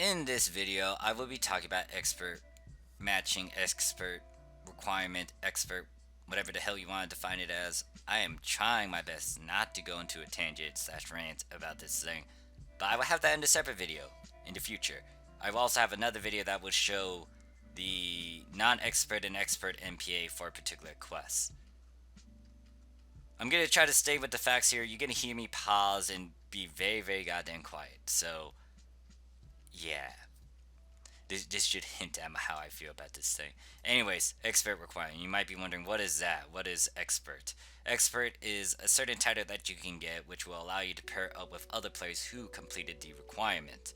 In this video, I will be talking about expert matching, expert requirement, expert whatever the hell you want to define it as. I am trying my best not to go into a tangent slash rant about this thing, but I will have that in a separate video in the future. I will also have another video that will show the non-expert and expert MPA for a particular quest. I'm going to try to stay with the facts here. You're going to hear me pause and be very goddamn quiet. So, yeah. This should hint at how I feel about this thing. Anyways, expert requirement. You might be wondering, what is that? What is expert? Expert is a certain title that you can get which will allow you to pair up with other players who completed the requirement.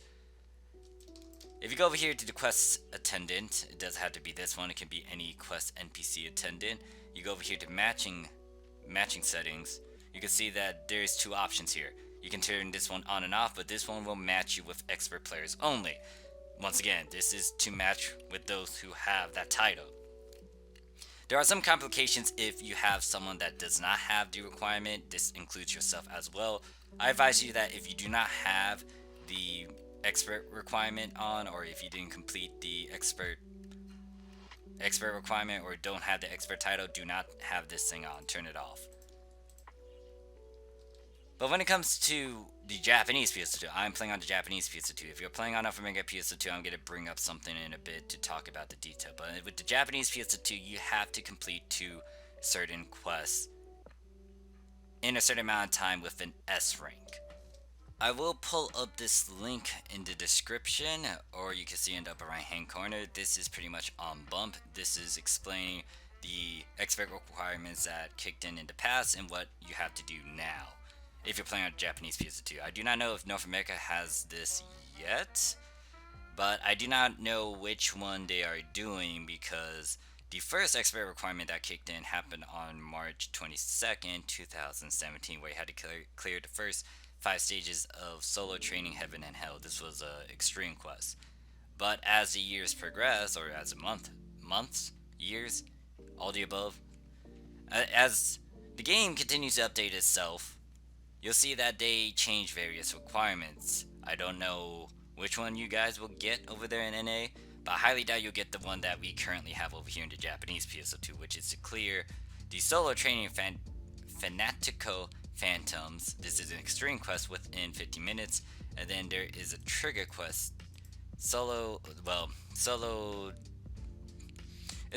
If you go over here to the quest attendant, it doesn't have to be this one, it can be any quest NPC attendant. You go over here to matching settings. You can see that there's two options here. You can turn this one on and off, but this one will match you with expert players only. Once again, this is to match with those who have that title. There are some complications if you have someone that does not have the requirement. This includes yourself as well. I advise you that if you do not have the expert requirement on, or if you didn't complete the expert requirement or don't have the expert title, do not have this thing on. Turn it off. But when it comes to the Japanese PSO2, I'm playing on the Japanese PSO2. If you're playing on North American PSO2, I'm going to bring up something in a bit to talk about the detail. But with the Japanese PSO2, you have to complete 2 certain quests in a certain amount of time with an S rank. I will pull up this link in the description, or you can see it in the upper right hand corner. This is pretty much on bump. This is explaining the expert requirements that kicked in the past and what you have to do now if you're playing on Japanese PSO2. I do not know if North America has this yet, but I do not know which one they are doing, because the first expert requirement that kicked in happened on March 22nd, 2017, where you had to clear the first 5 stages of solo training heaven and hell. This was a extreme quest. But as the years progress, or as months, years, all the above, as the game continues to update itself, you'll see that they change various requirements. I don't know which one you guys will get over there in NA, but I highly doubt you'll get the one that we currently have over here in the Japanese PSO2, which is to clear the solo training Fanatico Phantoms. This is an extreme quest within 50 minutes, and then there is a trigger quest. It's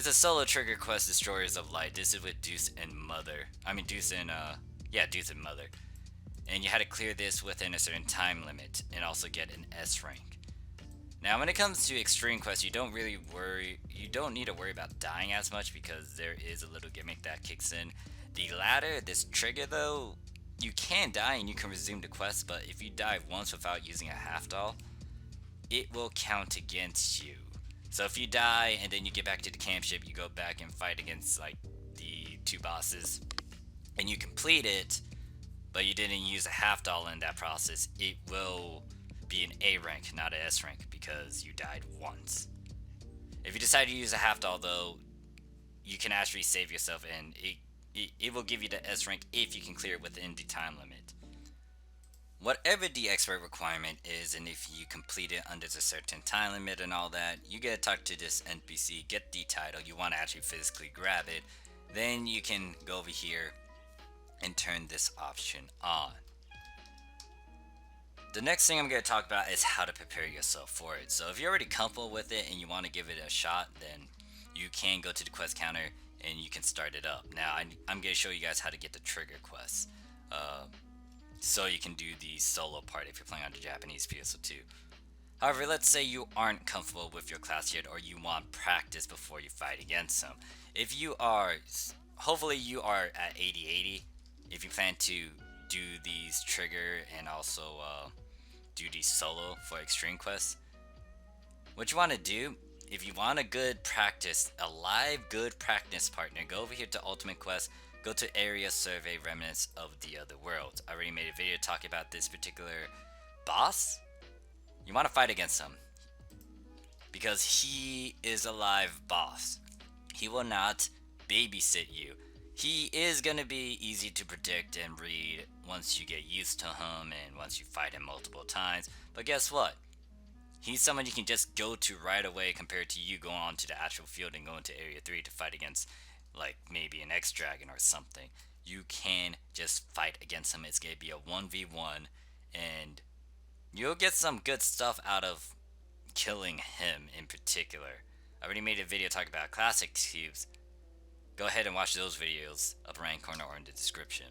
a solo trigger quest, Destroyers of Light. This is with Deuce and Mother. Deuce and Mother. And you had to clear this within a certain time limit and also get an S rank. Now, when it comes to extreme quests, you don't need to worry about dying as much, because there is a little gimmick that kicks in. The ladder, this trigger though, you can die and you can resume the quest, but if you die once without using a half doll, it will count against you. So if you die and then you get back to the camp ship, you go back and fight against like the 2 bosses, and you complete it, but you didn't use a half doll in that process, it will be an A rank, not an S rank, because you died once. If you decide to use a half doll though, you can actually save yourself, and it will give you the S rank if you can clear it within the time limit. Whatever the expert requirement is, and if you complete it under a certain time limit and all that, you get to talk to this NPC, get the title, you want to actually physically grab it, then you can go over here and turn this option on. The next thing I'm going to talk about is how to prepare yourself for it. So if you're already comfortable with it and you want to give it a shot, then you can go to the quest counter and you can start it up. Now I'm going to show you guys how to get the trigger quests, so you can do the solo part if you're playing on the Japanese PSO2. However, let's say you aren't comfortable with your class yet, or you want practice before you fight against them. If you are, hopefully you are at 80-80. If you plan to do these trigger and also do these solo for extreme quests, what you want to do, if you want a good practice, a live good practice partner, go over here to Ultimate Quest, go to Area Survey Remnants of the Other World. I already made a video talking about this particular boss. You want to fight against him, because he is a live boss. He will not babysit you. He is going to be easy to predict and read once you get used to him and once you fight him multiple times. But guess what? He's someone you can just go to right away compared to you going on to the actual field and going to Area 3 to fight against, like, maybe an X-Dragon or something. You can just fight against him. It's going to be a 1v1, and you'll get some good stuff out of killing him in particular. I already made a video talking about classic cubes. Go ahead and watch those videos up right corner or in the description.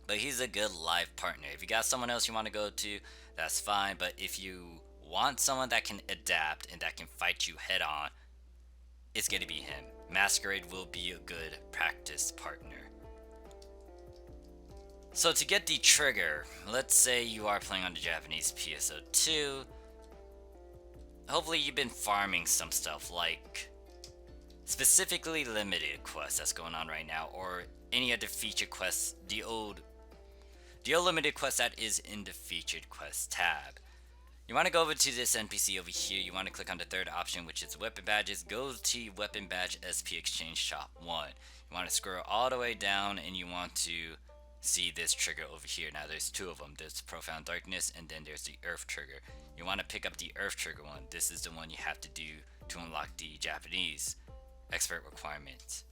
But he's a good live partner. If you got someone else you want to go to, that's fine. But if you want someone that can adapt and that can fight you head on, it's going to be him. Masquerade will be a good practice partner. So to get the trigger, let's say you are playing on the Japanese PSO2. Hopefully you've been farming some stuff, like specifically limited quests that's going on right now, or any of the featured quests, the old limited quest that is in the featured quest tab. You want to go over to this NPC over here. You want to click on the third option, which is weapon badges. Go to weapon badge SP exchange shop 1. You want to scroll all the way down and you want to see this trigger over here. Now there's two of them. There's Profound Darkness and then there's the Earth trigger. You want to pick up the Earth trigger one. This is the one you have to do to unlock the Japanese expert requirements.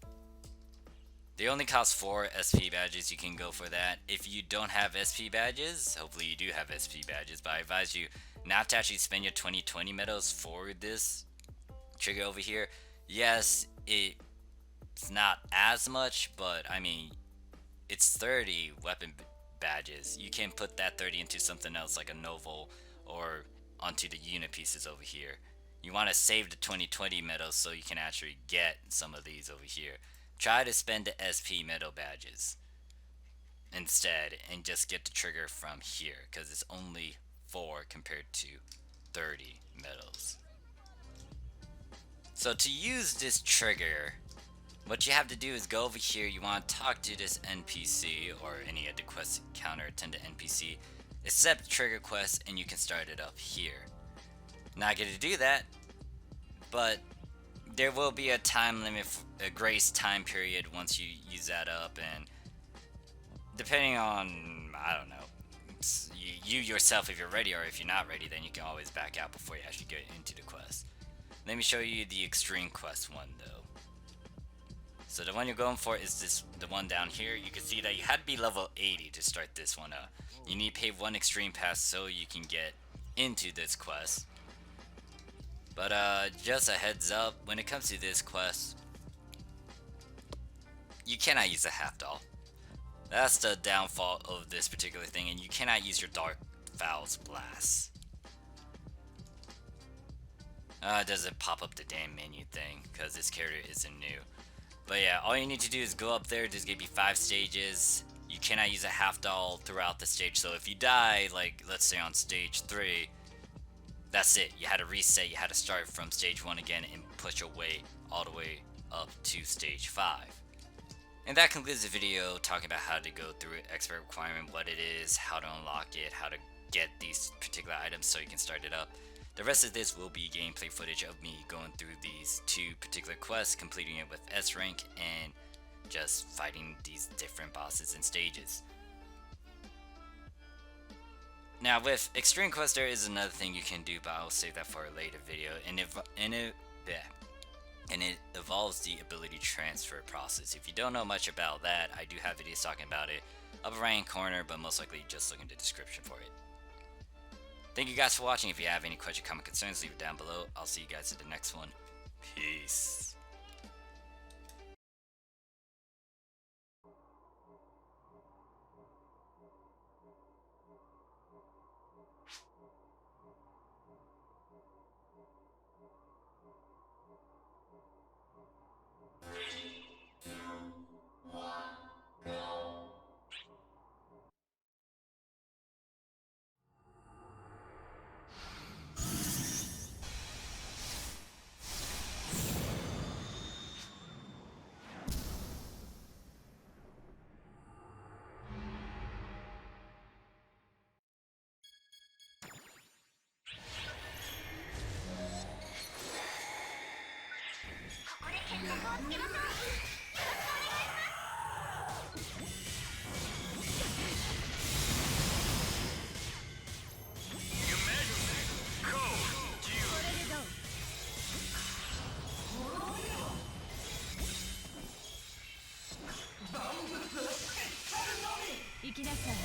They only cost 4 SP badges. You can go for that. If you don't have SP badges, hopefully you do have SP badges, but I advise you not to actually spend your 2020 medals for this trigger over here. Yes, it's not as much, but I mean, it's 30 weapon badges. You can put that 30 into something else like a novel or onto the unit pieces over here. You want to save the 2020 medals so you can actually get some of these over here. Try to spend the SP medal badges instead and just get the trigger from here, because it's only 4 compared to 30 medals. So to use this trigger, what you have to do is go over here. You want to talk to this NPC or any of the quest counter attendant NPC, accept trigger quest, and you can start it up here. Not going to do that, but there will be a time limit, a grace time period once you use that up, and depending on, I don't know, you yourself, if you're ready, or if you're not ready, then you can always back out before you actually get into the quest. Let me show you the extreme quest one though. So the one you're going for is the one down here. You can see that you had to be level 80 to start this one up. You need to pay 1 extreme pass so you can get into this quest. But just a heads up, when it comes to this quest, you cannot use a half doll. That's the downfall of this particular thing, and you cannot use your Dark Fowls Blast. It doesn't pop up the damn menu thing, because this character isn't new. But yeah, all you need to do is go up there. There's gonna be 5 stages. You cannot use a half doll throughout the stage, so if you die, like, let's say on stage 3, that's it. You had to reset, you had to start from stage 1 again and push your way all the way up to stage 5. And that concludes the video talking about how to go through expert requirement, what it is, how to unlock it, how to get these particular items so you can start it up. The rest of this will be gameplay footage of me going through these 2 particular quests, completing it with S rank, and just fighting these different bosses and stages. Now with Extreme Quest, there is another thing you can do, but I'll save that for a later video, and it involves the ability transfer process. If you don't know much about that, I do have videos talking about it upper right hand corner, but most likely just look in the description for it. Thank you guys for watching. If you have any question, comment, concerns, leave it down below. I'll see you guys in the next one. Peace. Alright,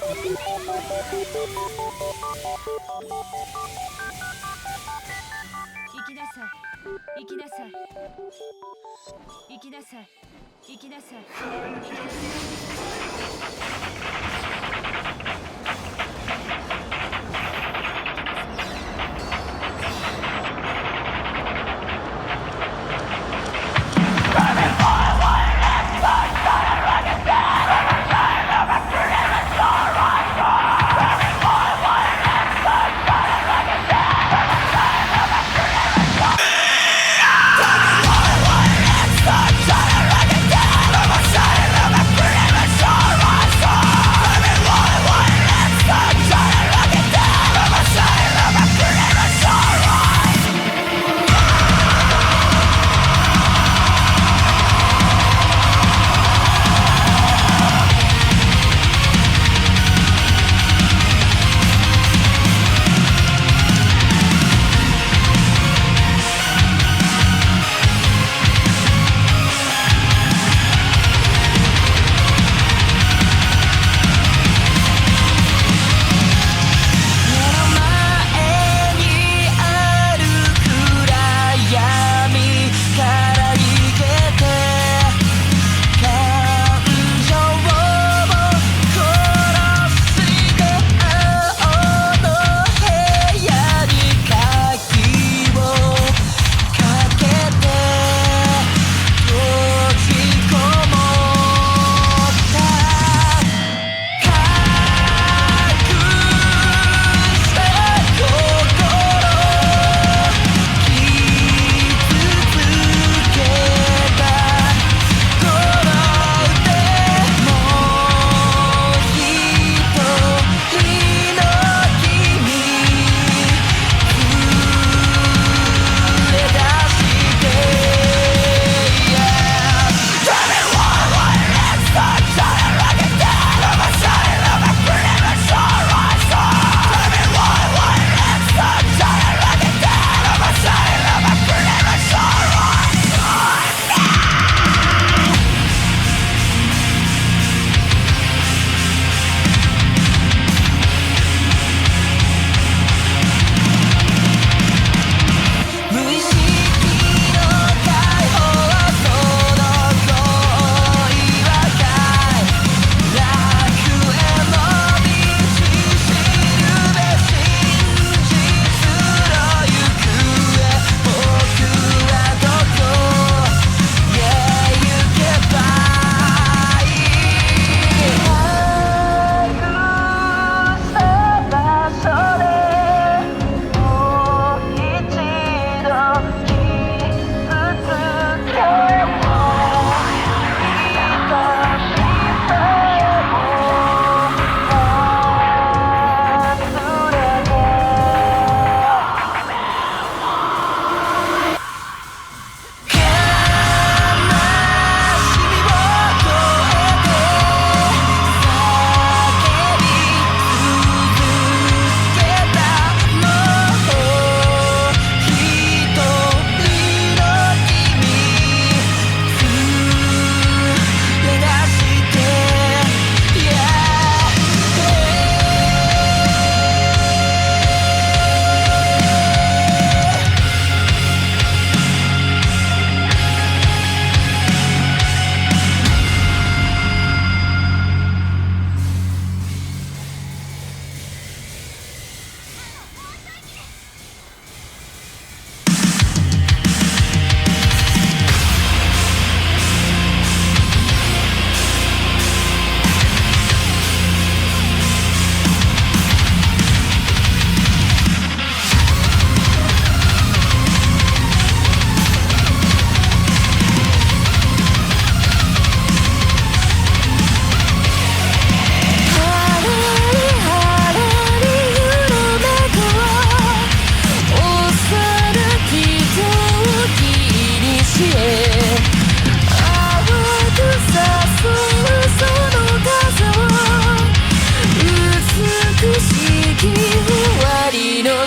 行きなさい。行きなさい。行きなさい。行きなさい。行きなさ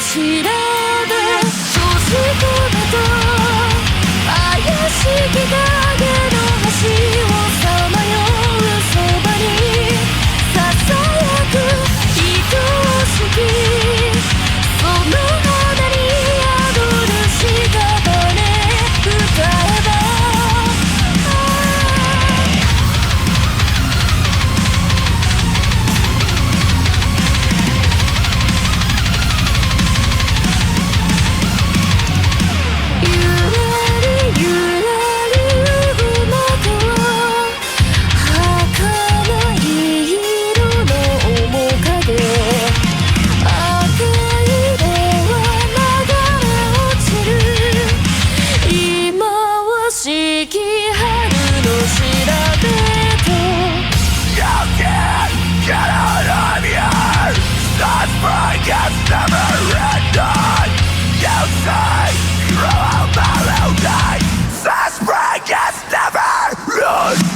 調べ閉じ込めた怪しき影の橋をさまようそばにささやくき春の調べと You can't get out of here. The spring has never ended. You say you're a melody. The spring has never ended.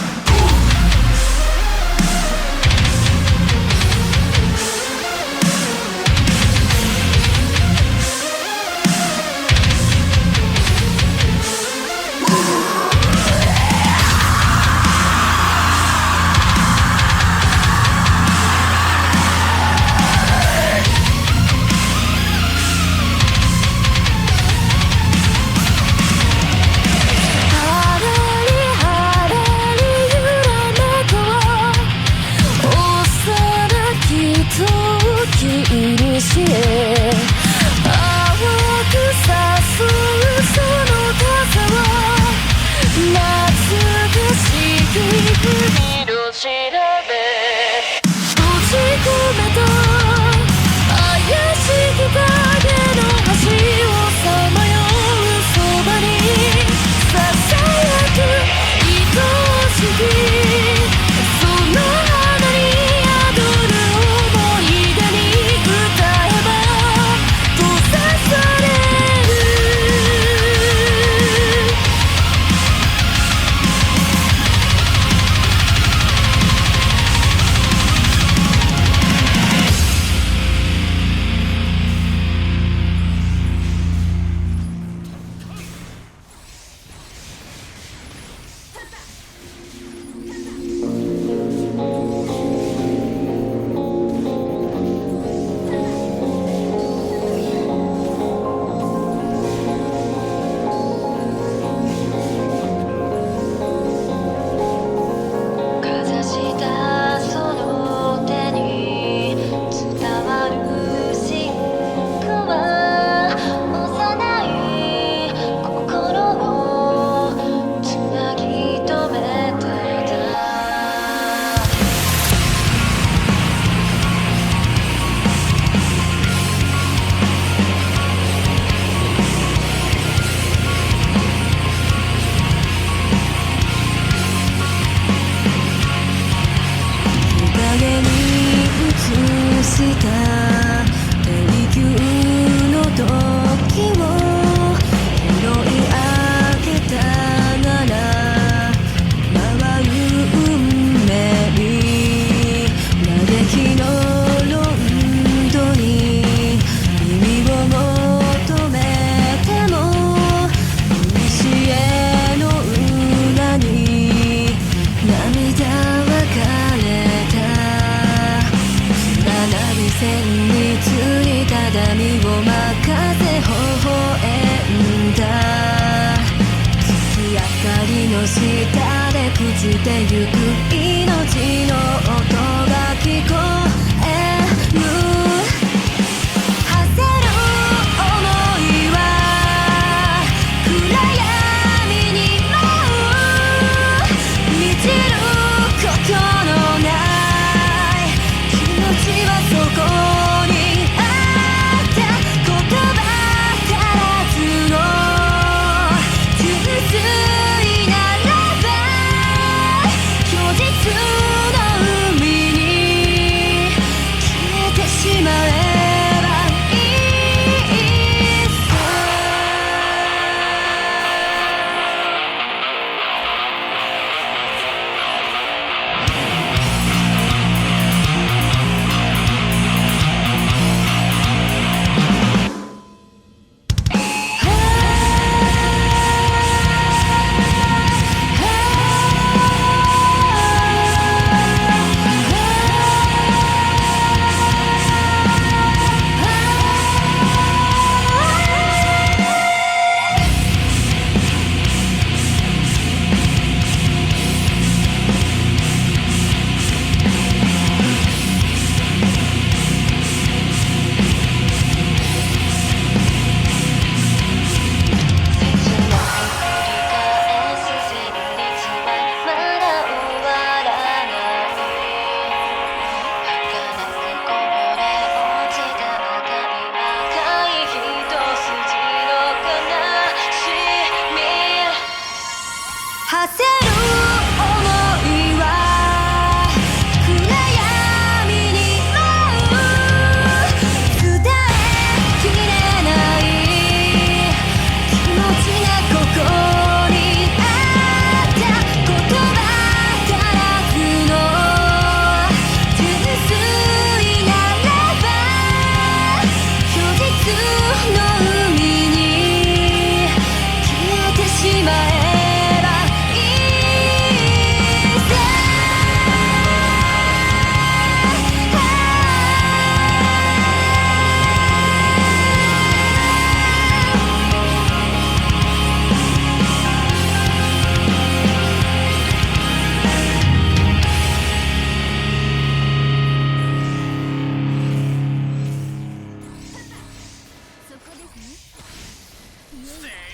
馳せる想いは暗闇に舞う伝えきれない気持ちがここにあった言葉足らずの純粋ならば虚実の海に消えてしまえばいいさそこですね。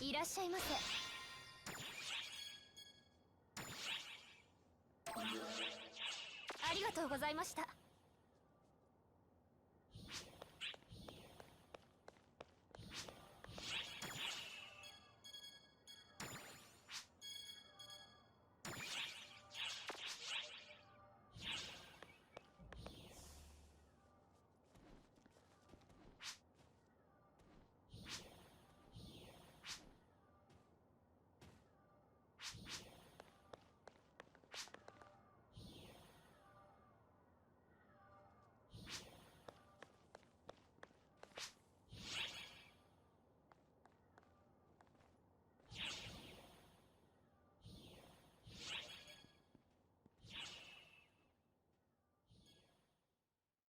いらっしゃいませ。ありがとうございました。